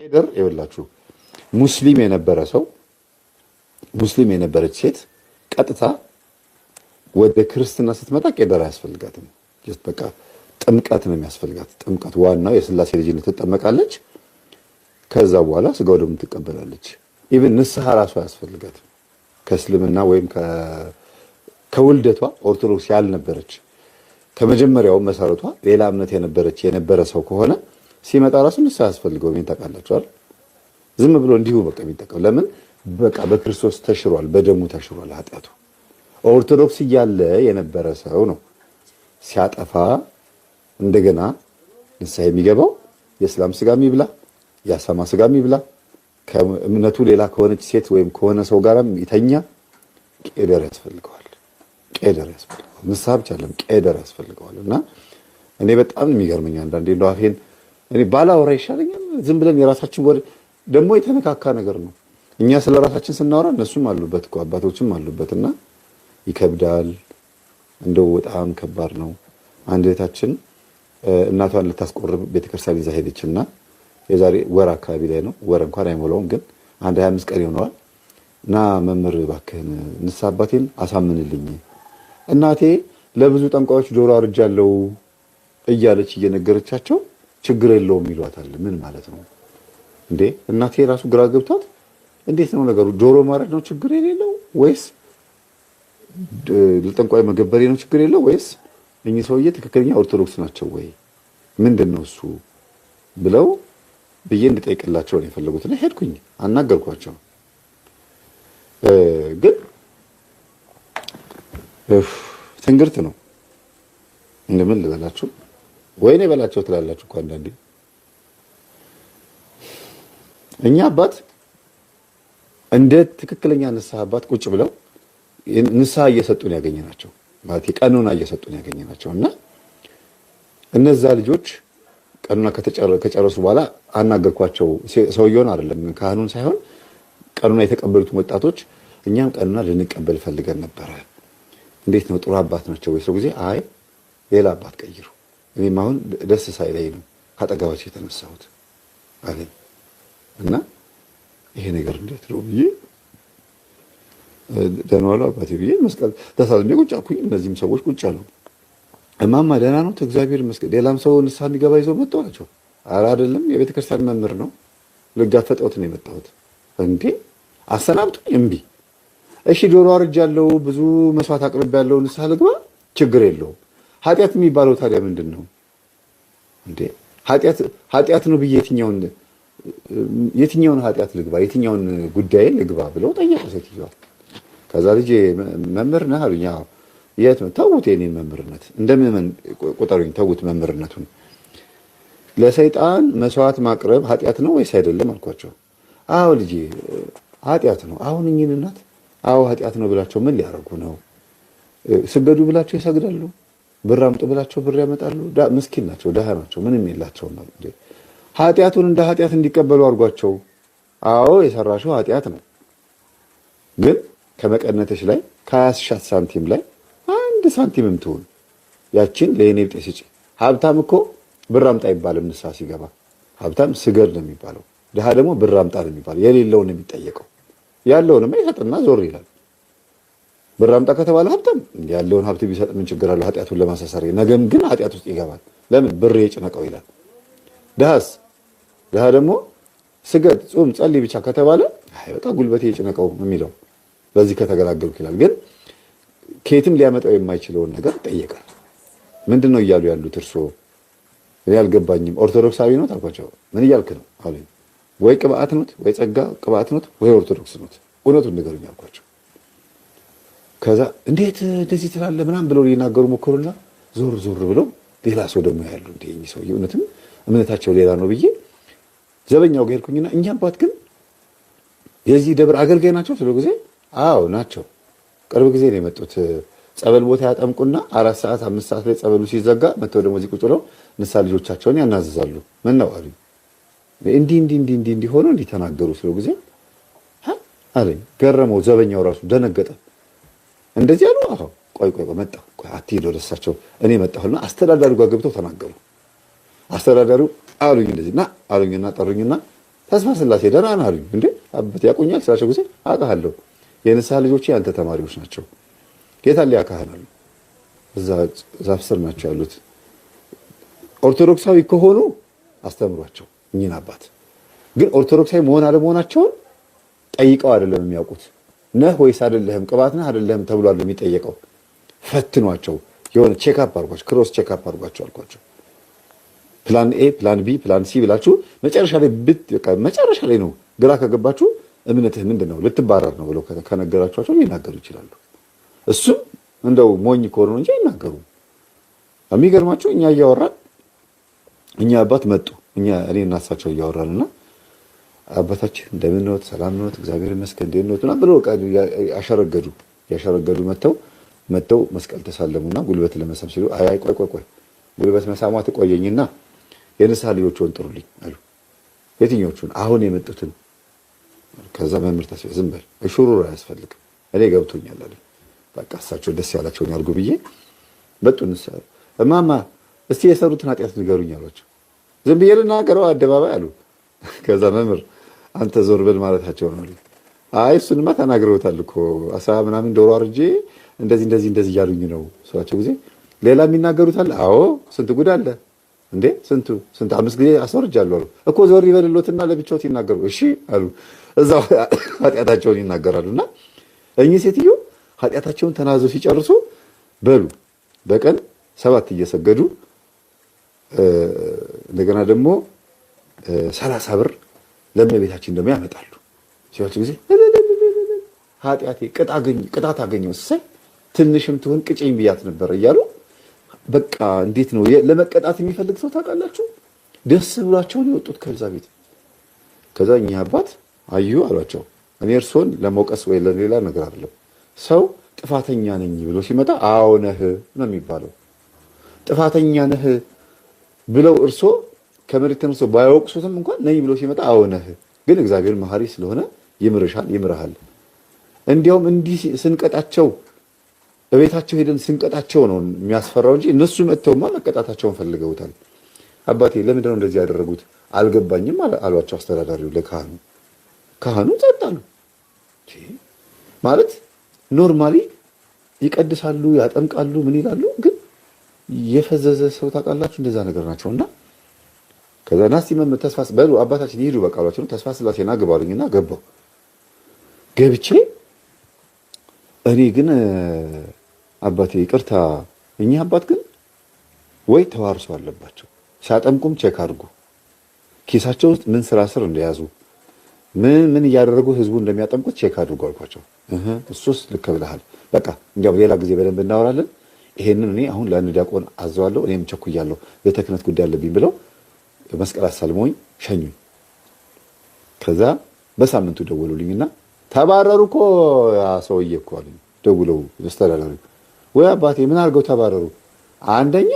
ቄደር ይኸውላችሁ ሙስሊም የነበረ ሰው ሙስሊም የነበረች ሴት ቀጥታ ወደ ክርስትና ስትመጣ ቄደር አያስፈልጋትም። በቃ ጥምቀት ነው የሚያስፈልጋት። ጥምቀት ዋናው የስላሴ ልጅነት ትጠመቃለች። ከዛ በኋላ ስጋው ደግሞ ትቀበላለች። ኢቭን ንስሐ ራሱ አያስፈልጋትም። ከእስልምና ወይም ከውልደቷ ኦርቶዶክስ ያልነበረች ከመጀመሪያው መሰረቷ ሌላ እምነት የነበረ ሰው ከሆነ ሲመጣ ራሱ ንስሐ ያስፈልገው። ምን ታውቃላችሁ አይደል? ዝም ብሎ እንዲሁ በቃ የሚጠቀም ለምን በቃ በክርስቶስ ተሽሯል፣ በደሙ ተሽሯል ኃጢአቱ። ኦርቶዶክስ እያለ የነበረ ሰው ነው ሲያጠፋ እንደገና ንስሐ የሚገባው። የእስላም ስጋ የሚብላ የአሳማ ስጋ የሚብላ ከእምነቱ ሌላ ከሆነች ሴት ወይም ከሆነ ሰው ጋርም ይተኛ ቄደር ያስፈልገዋል። ቄደር ያስፈልገዋል። ንስሐ ብቻ አይደለም ቄደር ያስፈልገዋል። እና እኔ በጣም የሚገርመኝ አንዳንዴ እንደው አፌን እኔ ባላወራ ይሻለኛል። ዝም ብለን የራሳችን ወሬ ደግሞ የተነካካ ነገር ነው። እኛ ስለ ራሳችን ስናወራ እነሱም አሉበት እኮ አባቶችም አሉበትና ይከብዳል። እንደው በጣም ከባድ ነው። አንድ እህታችን እናቷን ልታስቆርብ ቤተክርስቲያን ይዛ ሄደችና የዛሬ ወር አካባቢ ላይ ነው፣ ወር እንኳን አይሞላውም፣ ግን አንድ 25 ቀን ይሆነዋል። እና መምህር እባክህን ንስሐ አባቴን አሳምንልኝ፣ እናቴ ለብዙ ጠንቋዮች ጆሮ አርጃለሁ እያለች እየነገረቻቸው ችግር የለውም ይሏታል። ምን ማለት ነው እንዴ? እናቴ ራሱ ግራ ገብቷት እንዴት ነው ነገሩ? ጆሮ ማረድ ነው ችግር የሌለው ወይስ ለጠንቋይ መገበሬ ነው ችግር የለው ወይስ እኚህ ሰውዬ ትክክለኛ ኦርቶዶክስ ናቸው ወይ ምንድን ነው እሱ ብለው ብዬ እንድጠይቅላቸው ነው የፈለጉትና ሄድኩኝ፣ አናገርኳቸው። ግን ትንግርት ነው እንደምን ልበላችሁ፣ ወይኔ በላቸው ትላላችሁ እኮ አንዳንዴ። እኛ አባት እንደ ትክክለኛ ንስሐ አባት ቁጭ ብለው ንስሐ እየሰጡን ያገኘናቸው ማለት ቀኑና እየሰጡን ያገኘናቸው እና እነዛ ልጆች ቀኑና ከጨረሱ በኋላ አናገርኳቸው። ሰውየውን አይደለም ካህኑን ሳይሆን ቀኑና የተቀበሉት ወጣቶች እኛም ቀኑና ልንቀበል ፈልገን ነበረ። እንዴት ነው ጥሩ አባት ናቸው ወይ? ሰው ጊዜ አይ ሌላ አባት ቀይሩ፣ እኔም አሁን ደስ ሳይለኝ ነው ካጠገባቸው የተነሳሁት አለኝ። እና ይሄ ነገር እንዴት ነው ብዬ ደህና ዋሉ አባቴ ብዬ መስቀል ተሳልሜ ቁጭ አልኩኝ። እነዚህም ሰዎች ቁጭ አሉ። እማማ ደህና ነው እግዚአብሔር ይመስገን። ሌላም ሰው ንስሐ የሚገባ ይዘው መጣሁ አላቸው። ኧረ አይደለም የቤተ ክርስቲያን መምህር ነው ልጋፈጠውት ነው የመጣሁት። እንዴ አሰናብቱኝ። እምቢ። እሺ ጆሮ አርጃለሁ፣ ብዙ መስዋዕት አቅርቤያለሁ፣ ንስሐ ልግባ፣ ችግር የለውም። ኃጢአት የሚባለው ታዲያ ምንድን ነው እንዴ? ኃጢአት ነው ብዬ የትኛውን ኃጢአት ልግባ፣ የትኛውን ጉዳይ ልግባ ብለው ጠየቁ ሴትዮዋ። ከዛ ልጅ መምህር ነህ አሉኝ። አዎ። የት ነው? ተውት የኔን መምህርነት እንደምን ቁጠሩኝ፣ ተውት መምህርነቱን። ለሰይጣን መስዋዕት ማቅረብ ኃጢአት ነው ወይስ አይደለም አልኳቸው። አዎ ልጄ ኃጢአት ነው። አሁን እኚህን እናት አዎ ኃጢአት ነው ብላቸው ምን ሊያደርጉ ነው? ስገዱ ብላቸው ይሰግዳሉ፣ ብር አምጡ ብላቸው ብር ያመጣሉ። ምስኪን ናቸው፣ ደሃ ናቸው፣ ምንም የላቸውም። ኃጢአቱን እንደ ኃጢአት እንዲቀበሉ አድርጓቸው። አዎ የሰራሽው ኃጢአት ነው፣ ግን ከመቀነትሽ ላይ ከ20 ሳንቲም ላይ 1 ሳንቲምም ትሁን ያችን ለእኔ ብጤ ስጪ። ሀብታም እኮ ብር አምጣ አይባልም ንስሐ ሲገባ። ሀብታም ስገድ ነው የሚባለው፣ ድሃ ደግሞ ብር አምጣ ነው የሚባለው። የሌለውን ነው የሚጠየቀው፣ ያለውንማ ይሰጥና ዞር ይላል። ብር አምጣ ከተባለ ሀብታም ያለውን ሀብት ቢሰጥ ምን ችግር አለው? ኃጢአቱን ለማሳሰር ነገም ግን ኃጢአት ውስጥ ይገባል። ለምን ብር የጭነቀው ይላል። ድሃ ደግሞ ስገድ፣ ጹም፣ ጸልይ ብቻ ከተባለ አይ በቃ ጉልበቴ የጭነቀው የሚለው በዚህ ከተገላገልኩ ይላል። ግን ከየትም ሊያመጣው የማይችለውን ነገር ይጠየቃል። ምንድን ነው እያሉ ያሉት እርስዎ? እኔ አልገባኝም። ኦርቶዶክሳዊ ኖት አልኳቸው። ምን እያልክ ነው አሉኝ። ወይ ቅብአት ኖት፣ ወይ ጸጋ ቅብአት ኖት፣ ወይ ኦርቶዶክስ ኖት፣ እውነቱን ንገሩኝ አልኳቸው። ከዛ እንዴት እንደዚህ ትላለህ ምናምን ብለው ሊናገሩ ሞከሩና ዞር ዞር ብለው ሌላ ሰው ደግሞ ያሉ እንደ ሰው እውነትም እምነታቸው ሌላ ነው ብዬ ዘበኛው ጋር ሄድኩኝና እኛ አባት ግን የዚህ ደብር አገልጋይ ናቸው ስለ ጊዜ አዎ ናቸው። ቅርብ ጊዜ ነው የመጡት። ጸበል ቦታ ያጠምቁና 4 ሰዓት 5 ሰዓት ላይ ጸበሉ ሲዘጋ መተው ደግሞ እዚህ ቁጭ ብለው ንስሐ ልጆቻቸውን ያናዝዛሉ። ምን ነው አሉኝ። እንዲህ ሆኖ እንዲህ ተናገሩ ስለ ጊዜ አለኝ። ገረመው። ዘበኛው ራሱ ደነገጠ። እንደዚህ አሉ። አዎ ቆይ መጣሁ። ቆይ አትሄድ ወደ እሳቸው እኔ መጣሁና አስተዳዳሪው ጋር ገብተው ተናገሩ። አስተዳዳሪው አሉኝ እንደዚህና አሉኝና ጠሩኝና ተስፋ ስላሴ ደህና ነህ አሉኝ። እንዴ አባት ያውቁኛል ስላቸው ጊዜ አውቃለሁ፣ የንስሐ ልጆቼ ያንተ ተማሪዎች ናቸው። ጌታ ሊያካህን አሉ። እዛ ዛፍ ስር ናቸው ያሉት። ኦርቶዶክሳዊ ከሆኑ አስተምሯቸው እኚህን አባት። ግን ኦርቶዶክሳዊ መሆን አለመሆናቸውን ጠይቀው አይደለም የሚያውቁት። ነህ ወይስ አይደለህም፣ ቅባት ነህ አይደለህም ተብሏል የሚጠየቀው። ፈትኗቸው፣ የሆነ ቼክአፕ አድርጓቸው፣ ክሮስ ቼክአፕ አድርጓቸው አልኳቸው። ፕላን ኤ ፕላን ቢ ፕላን ሲ ብላችሁ መጨረሻ ላይ ነው ግራ ከገባችሁ እምነትህ ምንድን ነው ልትባረር ነው ብለው ከነገራችኋቸው ሊናገሩ ይችላሉ። እሱም እንደው ሞኝ ከሆኑ እንጂ አይናገሩ። የሚገርማችሁ እኛ እያወራን እኛ አባት መጡ፣ እኔ እና እሳቸው እያወራንና አባታችን እንደምን ነዎት? ሰላም ነዎት? እግዚአብሔር ይመስገን እንዴት ነዎት? ብለው ያሸረገዱ መጥተው መስቀል ተሳለሙና ጉልበት ለመሳም ሲሉ አይ ቆይ ጉልበት መሳሟ ትቆየኝና የንስሐ ልጆችን ጥሩልኝ አሉ። የትኞቹን? አሁን የመጡትን። ከዛ መምህር ተስፋዬ ዝም በል እሹሩር አያስፈልግም እኔ ገብቶኛል አለ። በቃ እሳቸው ደስ ያላቸውን ያርጉ ብዬ መጡ። ንስሐ እማማ እስቲ የሰሩትን ኃጢአት ንገሩኝ አሏቸው። ዝም ብዬ ልናገረው አደባባይ አሉ። ከዛ መምህር አንተ ዞር በል ማለታቸው ነው አሉ። አይ እሱንማ ተናግረውታል እኮ 10 ምናምን ዶሮ አርጄ እንደዚህ እያሉኝ ነው ስላቸው ጊዜ ሌላ የሚናገሩት አለ? አዎ ስንት ጉድ አለ እንዴ! ስንት 5 ጊዜ አስወርጃለሁ አሉ እኮ። ዞር ይበልሎትና ለብቻዎት ይናገሩ እሺ አሉ። እዛው ኃጢአታቸውን ይናገራሉና እኚህ ሴትዮ ኃጢአታቸውን ተናዘው ሲጨርሱ በሉ በቀን 7 እየሰገዱ እንደገና ደግሞ 30 ብር ለእመቤታችን ደግሞ ያመጣሉ። ሲዋቸው ጊዜ ኃጢአቴ ቅጣት አገኘው እሰይ ትንሽም ትሆን ቅጭኝ ብያት ነበር እያሉ በቃ እንዴት ነው ለመቀጣት የሚፈልግ ሰው ታውቃላችሁ? ደስ ብሏቸው ነው የወጡት ከዛ ቤት። ከዛ እኚህ አባት አዩ አሏቸው፣ እኔ እርሶን ለመውቀስ ወይ ለሌላ ነገር አይደለም። ሰው ጥፋተኛ ነኝ ብሎ ሲመጣ አዎ ነህ ነው የሚባለው። ጥፋተኛ ነህ ብለው እርሶ ከመሬት ተነስቶ ባይወቅሱትም እንኳን ነኝ ብሎ ሲመጣ አዎ ነህ። ግን እግዚአብሔር መሐሪ ስለሆነ ይምርሃል። እንዲያውም እንዲህ ስንቀጣቸው በቤታቸው ሄደን ስንቀጣቸው ነው የሚያስፈራው እንጂ እነሱ መጥተውማ መቀጣታቸውን ፈልገውታል። አባቴ ለምንድን ነው እንደዚህ ያደረጉት አልገባኝም አሏቸው አስተዳዳሪው ለካህኑ። ካህኑ ጸጥ አሉ። ማለት ኖርማሊ ይቀድሳሉ፣ ያጠምቃሉ፣ ምን ይላሉ። ግን የፈዘዘ ሰው ታውቃላችሁ እንደዛ ነገር ናቸውና ከዛ ናስቲ መምህር ተስፋ በሉ አባታችን ይሄዱ በቃ አሏቸው። ተስፋ ስላሴና ግባሉኝና ገባው። ገብቼ እኔ ግን አባቴ ይቅርታ፣ እኚህ አባት ግን ወይ ተዋርሶ አለባቸው። ሲያጠምቁም ቼክ አድርጉ፣ ኪሳቸው ውስጥ ምን ስር እንደያዙ ምን እያደረጉ ህዝቡ እንደሚያጠምቁት ቼክ አድርጉ አልኳቸው። እሱስ ልክ ብለሃል፣ በቃ እንዲያው ሌላ ጊዜ በደንብ እናወራለን። ይሄንን እኔ አሁን ለአንድ ዲያቆን አዘዋለሁ፣ እኔም ቸኩያለሁ፣ ቤተ ክህነት ጉዳይ አለብኝ ብለው መስቀል አሳልመውኝ ሸኙኝ። ከዛ በሳምንቱ ደወሉልኝና ተባረሩ እኮ ያ ሰውዬ እኮ አሉኝ። ደውለው አስተዳዳሪ ወይ አባቴ ምን አድርገው ተባረሩ? አንደኛ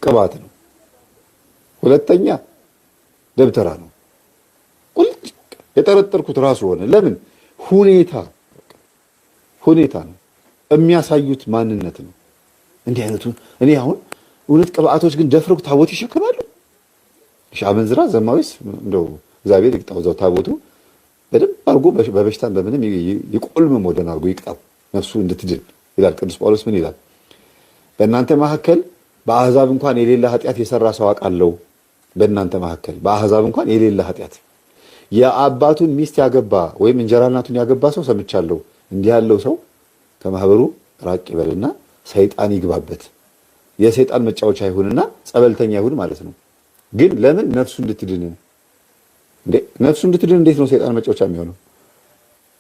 ቅባት ነው፣ ሁለተኛ ደብተራ ነው። ቁልጭ የጠረጠርኩት ራሱ ሆነ። ለምን ሁኔታ ነው የሚያሳዩት፣ ማንነት ነው። እንዲህ አይነቱ እኔ አሁን እውነት ቅባቶች ግን ደፍረው ታቦት ይሸከማሉ። አመንዝራ ዘማዊስ እንደው እግዚአብሔር ይቅጣው፣ እዛው ታቦቱ በደንብ አድርጎ በበሽታን በምንም ይቆልም ወደን አድርጎ ይቅጣው ነፍሱ እንድትድን ይላል ቅዱስ ጳውሎስ። ምን ይላል? በእናንተ መካከል በአሕዛብ እንኳን የሌለ ኃጢአት የሰራ ሰው አውቃለሁ። በእናንተ መካከል በአሕዛብ እንኳን የሌለ ኃጢአት የአባቱን ሚስት ያገባ ወይም እንጀራ እናቱን ያገባ ሰው ሰምቻለሁ። እንዲህ ያለው ሰው ከማህበሩ ራቅ ይበልና ሰይጣን ይግባበት፣ የሰይጣን መጫወቻ ይሁንና ጸበልተኛ ይሁን ማለት ነው። ግን ለምን ነፍሱ እንድትድን ነፍሱ እንድትድን እንዴት ነው ሰይጣን መጫወቻ የሚሆነው?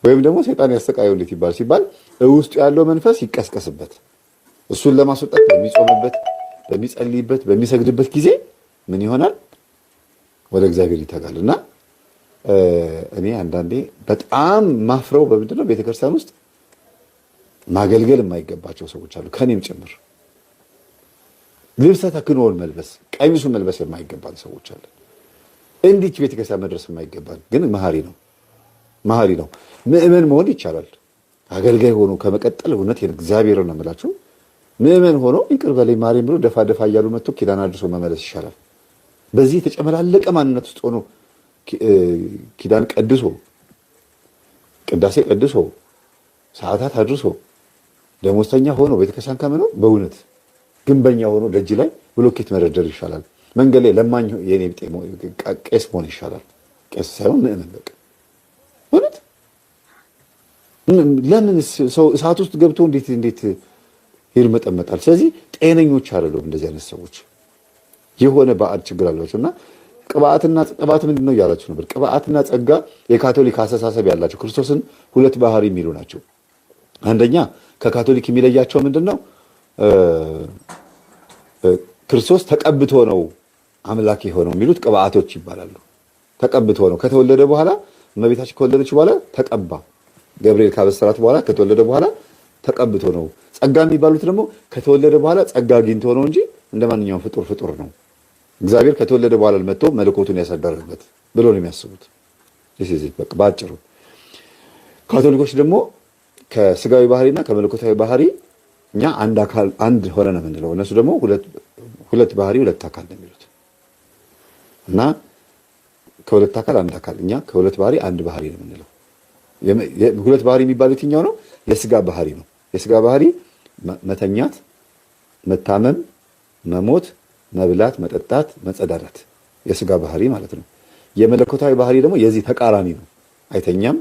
ወይም ደግሞ ሰይጣን ያሰቃየው እንዴት ይባል ሲባል ውስጡ ያለው መንፈስ ይቀስቀስበት። እሱን ለማስወጣት በሚጾምበት፣ በሚጸልይበት፣ በሚሰግድበት ጊዜ ምን ይሆናል? ወደ እግዚአብሔር ይተጋል። እና እኔ አንዳንዴ በጣም ማፍረው በምንድን ነው ቤተክርስቲያን ውስጥ ማገልገል የማይገባቸው ሰዎች አሉ፣ ከኔም ጭምር። ልብሰ ተክህኖውን መልበስ፣ ቀሚሱን መልበስ የማይገባን ሰዎች አሉ። እንዲች ቤተክርስቲያን መድረስ የማይገባን ግን መሐሪ ነው። ምእመን መሆን ይቻላል። አገልጋይ ሆኖ ከመቀጠል እውነት እግዚአብሔርን ነው የምላችሁ። ምእመን ሆኖ ይቅር በለኝ ማርያም ብሎ ደፋ እያሉ መጥቶ ኪዳን አድርሶ መመለስ ይሻላል። በዚህ የተጨመላለቀ ማንነት ውስጥ ሆኖ ኪዳን ቀድሶ ቅዳሴ ቀድሶ ሰዓታት አድርሶ ደሞዝተኛ ሆኖ ቤተክርስቲያን ከምነው በእውነት ግንበኛ ሆኖ ደጅ ላይ ብሎኬት መደርደር ይሻላል። መንገድ ላይ ለማኝ የኔ ቢጤ ቄስ መሆን ይሻላል። ቄስ ሳይሆን ምእመን በቃ እውነት። ለምን ሰው እሳት ውስጥ ገብቶ እንዴት ይርመጠመጣል? ስለዚህ ጤነኞች አይደሉም እንደዚህ አይነት ሰዎች። የሆነ ባዕድ ችግር አላቸው እና ቅባት ምንድን ነው እያላችሁ ነበር። ቅባትና ጸጋ የካቶሊክ አስተሳሰብ ያላቸው ክርስቶስን ሁለት ባህሪ የሚሉ ናቸው። አንደኛ ከካቶሊክ የሚለያቸው ምንድን ነው? ክርስቶስ ተቀብቶ ነው አምላክ የሆነው የሚሉት ቅባቶች ይባላሉ። ተቀብቶ ነው ከተወለደ በኋላ እመቤታችን ከወለደች በኋላ ተቀባ። ገብርኤል ካበሰራት በኋላ ከተወለደ በኋላ ተቀብቶ ነው። ጸጋ የሚባሉት ደግሞ ከተወለደ በኋላ ጸጋ አግኝቶ ነው እንጂ እንደ ማንኛውም ፍጡር ነው። እግዚአብሔር ከተወለደ በኋላ መጥቶ መለኮቱን ያሳደረበት ብሎ ነው የሚያስቡት። በቃ ባጭሩ ካቶሊኮች ደግሞ ከስጋዊ ባህሪና ከመለኮታዊ ባህሪ እኛ አንድ አካል አንድ ሆነ ነው የምንለው። እነሱ ደግሞ ሁለት ባህሪ ሁለት አካል ነው የሚሉት እና ከሁለት አካል አንድ አካል፣ እኛ ከሁለት ባህሪ አንድ ባህሪ ነው የምንለው። ሁለት ባህሪ የሚባለው የትኛው ነው? የስጋ ባህሪ ነው። የስጋ ባህሪ መተኛት፣ መታመም፣ መሞት፣ መብላት፣ መጠጣት፣ መጸዳዳት የስጋ ባህሪ ማለት ነው። የመለኮታዊ ባህሪ ደግሞ የዚህ ተቃራኒ ነው። አይተኛም፣